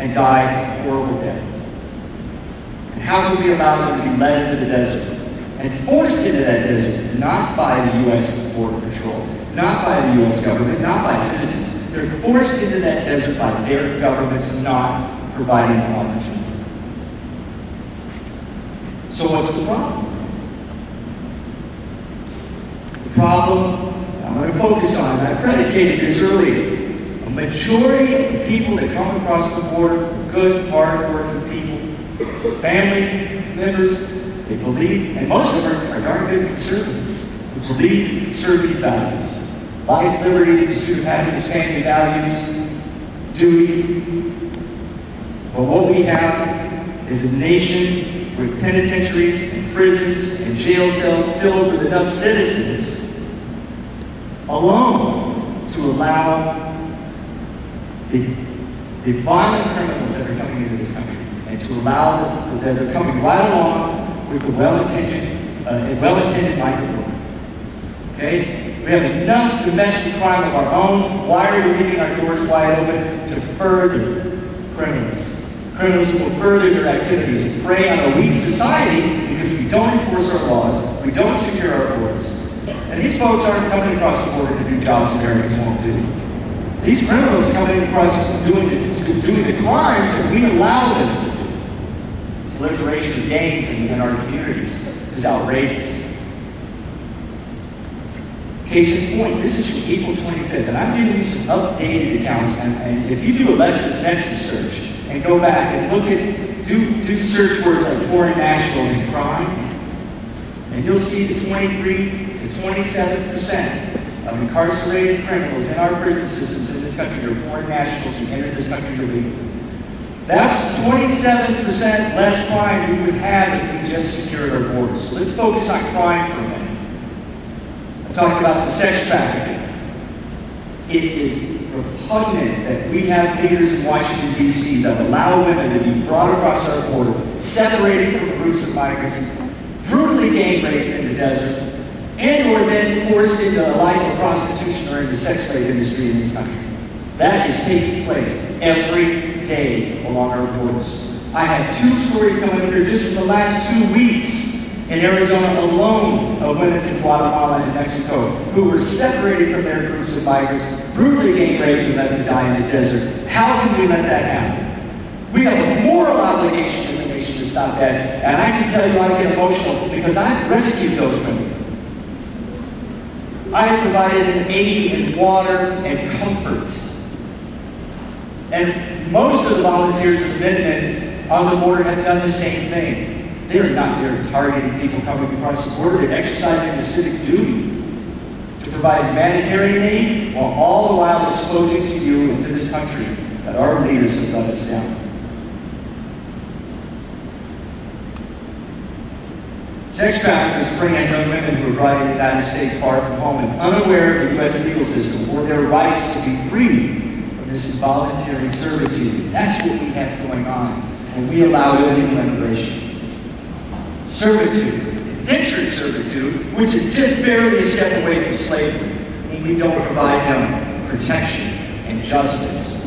and die a horrible death. And how can we allow them to be led into the desert and forced into that desert, not by the U.S. Border Patrol, not by the U.S. government, not by citizens. They're forced into that desert by their governments not providing the opportunity. So what's the problem? The problem, I'm going to focus on, and I predicated this earlier. A majority of the people that come across the border are good, hard-working people, family members. They believe, and most of them are darn good conservatives, who believe in conservative values. Life, liberty, the pursuit of happiness, family values, duty. But what we have is a nation with penitentiaries and prisons and jail cells filled with enough citizens alone to allow the violent criminals that are coming into this country, and to allow that they're coming right along with the well-intended migrant worker. Okay? We have enough domestic crime of our own. Why are we leaving our doors wide open to further criminals? Criminals who will further their activities and prey on a weak society because we don't enforce our laws, we don't secure our borders. And these folks aren't coming across the border to do jobs Americans won't do. These criminals are coming across doing the crimes that we allow them to do. Proliferation of gangs in our communities is outrageous. Case in point, this is from April 25th, and I'm giving you some updated accounts. And if you do a LexisNexis search and go back and look at, do search words like foreign nationals and crime, and you'll see that 23 to 27% of incarcerated criminals in our prison systems in this country are foreign nationals who entered this country illegally. That's 27% less crime we would have if we just secured our borders. So let's focus on crime for a minute. I talked about the sex trafficking. It is repugnant that we have leaders in Washington, D.C. that allow women to be brought across our border, separated from groups of migrants, brutally gang raped in the desert, and or then forced into a life of prostitution or in the sex slave industry in this country. That is taking place every day along our borders. I had 2 stories coming up here just in the last 2 weeks in Arizona alone of women from Guatemala and Mexico who were separated from their groups of migrants, brutally gang raped and left to die in the desert. How can we let that happen? We have a moral obligation as a nation to stop that. And I can tell you I get emotional because I've rescued those women. I have provided an aid and water and comfort. And most of the volunteers of the Minutemen on the border have done the same thing. They're not there targeting people coming across the border. They're exercising their civic duty to provide humanitarian aid while all the while exposing to you and to this country that our leaders have let us down. Sex traffickers bring in young women who are brought into the United States far from home and unaware of the U.S. legal system or their rights to be free from this involuntary servitude. That's what we have going on when we allow illegal immigration. Servitude, indentured servitude, which is just barely a step away from slavery, when we don't provide them protection and justice.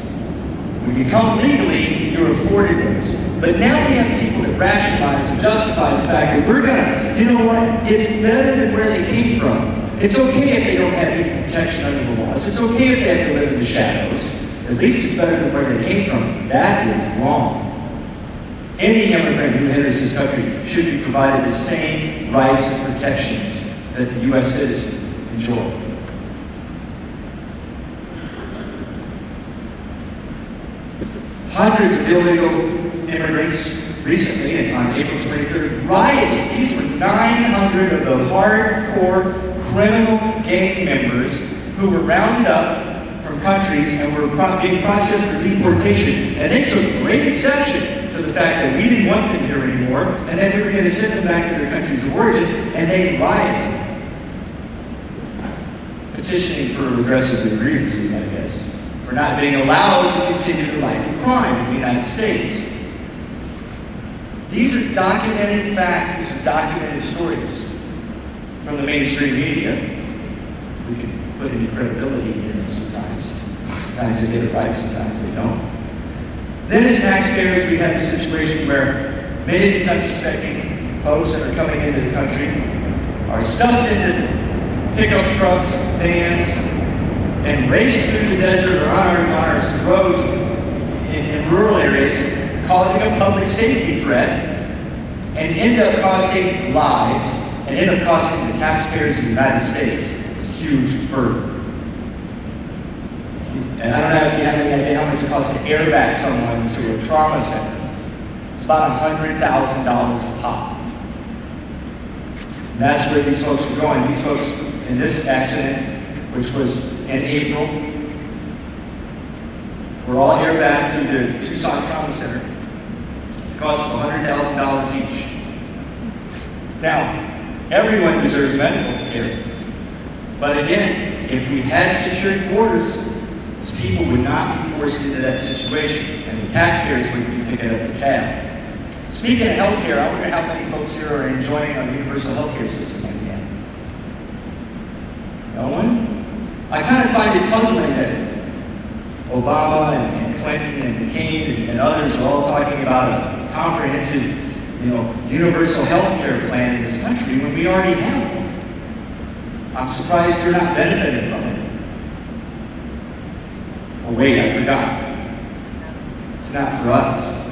When you come legally, you're afforded those. But now we have people that rationalize and justify the fact that we're gonna, you know what, it's better than where they came from. It's okay if they don't have any protection under the laws. It's okay if they have to live in the shadows. At least it's better than where they came from. That is wrong. Any immigrant who enters this country should be provided the same rights and protections that the U.S. citizens enjoy. Hundreds of illegal immigrants recently, and on April 23rd, rioted. These were 900 of the hardcore criminal gang members who were rounded up from countries and were being processed for deportation. And they took great exception to the fact that we didn't want them here anymore, and that we were going to send them back to their countries of origin, and they rioted. Petitioning for regressive grievances, I guess, for not being allowed to continue their life of crime in the United States. These are documented facts, these are documented stories from the mainstream media. We can put any credibility in them sometimes. Sometimes they get it right, sometimes they don't. Then as taxpayers, we have a situation where many of these unsuspecting folks that are coming into the country are stuffed into pickup trucks, vans, and raced through the desert or on our roads in rural areas, causing a public safety threat, and end up costing lives, and end up costing the taxpayers of the United States a huge burden. And I don't know if you have any idea how much it costs to airback someone to a trauma center. It's about $100,000 a pop. And that's where these folks were going. These folks in this accident, which was in April, were all airbacked to the Tucson Trauma Center. It cost them $100,000 each. Now, everyone deserves medical care. But again, if we had secured borders, these people would not be forced into that situation, and the taxpayers would be picking up the tab. Speaking of health care, I wonder how many folks here are enjoying our universal health care system right now. No one? I kind of find it puzzling that Obama and Clinton and McCain and others are all talking about a comprehensive, universal health care plan in this country when we already have one. I'm surprised you're not benefiting from it. Oh wait, I forgot. It's not for us.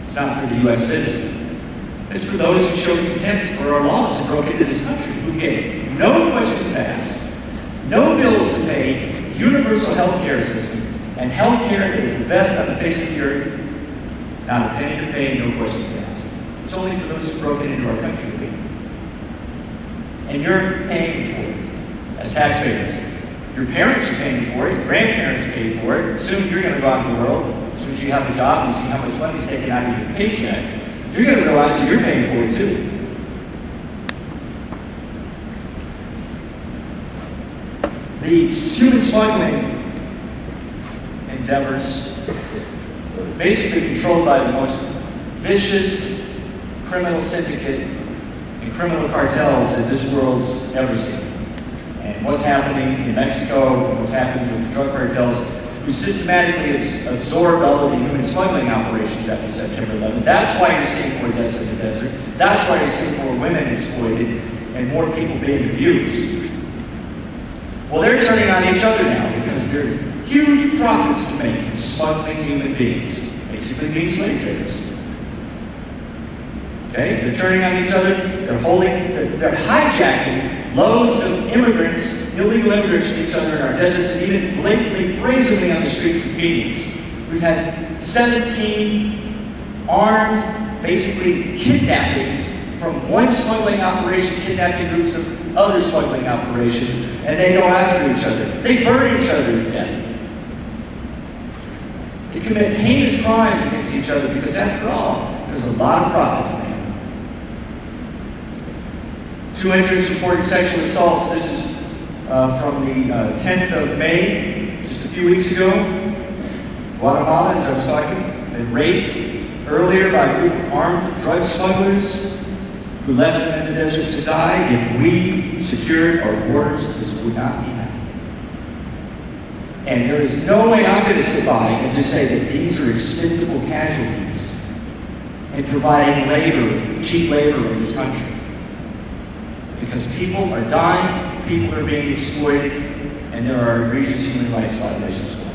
It's not for the U.S. citizen. It's for those who showed contempt for our laws and broke into this country, who gave no questions asked, no bills to pay, universal health care system, and health care that is the best on the face of the earth, not a penny to pay, no questions asked. It's only for those who broke into our country. And you're paying for it as taxpayers. Your parents are paying for it, your grandparents pay for it. Soon you're going to go out in the world, as soon as you have a job and you see how much money is taken out of your paycheck, you're going to realize that you're paying for it too. These human smuggling endeavors are basically controlled by the most vicious criminal syndicate and criminal cartels that this world's ever seen. And what's happening in Mexico, and what's happening with the drug cartels, who systematically absorbed all of the human smuggling operations after September 11th. That's why you're seeing more deaths in the desert. That's why you're seeing more women exploited and more people being abused. Well, they're turning on each other now because there's huge profits to make from smuggling human beings, basically being slave traders. Okay? They're turning on each other. They're hijacking loads of immigrants, illegal immigrants from each other in our deserts, and even blatantly, brazenly on the streets of Phoenix. We've had 17 armed, basically kidnappings from one smuggling operation, kidnapping groups of other smuggling operations, and they go after each other. They burn each other to death. They commit heinous crimes against each other because, after all, there's a lot of profit to make. 2 injuries reported sexual assaults. This is from the 10th of May, just a few weeks ago. Guatemala, as I was talking, been raped earlier by a group of armed drug smugglers who left them in the desert to die. If we secured our borders, this would not be happening. And there is no way I'm going to sit by and just say that these are expendable casualties in providing labor, cheap labor in this country. Because people are dying, people are being exploited, and there are egregious human rights violations going on.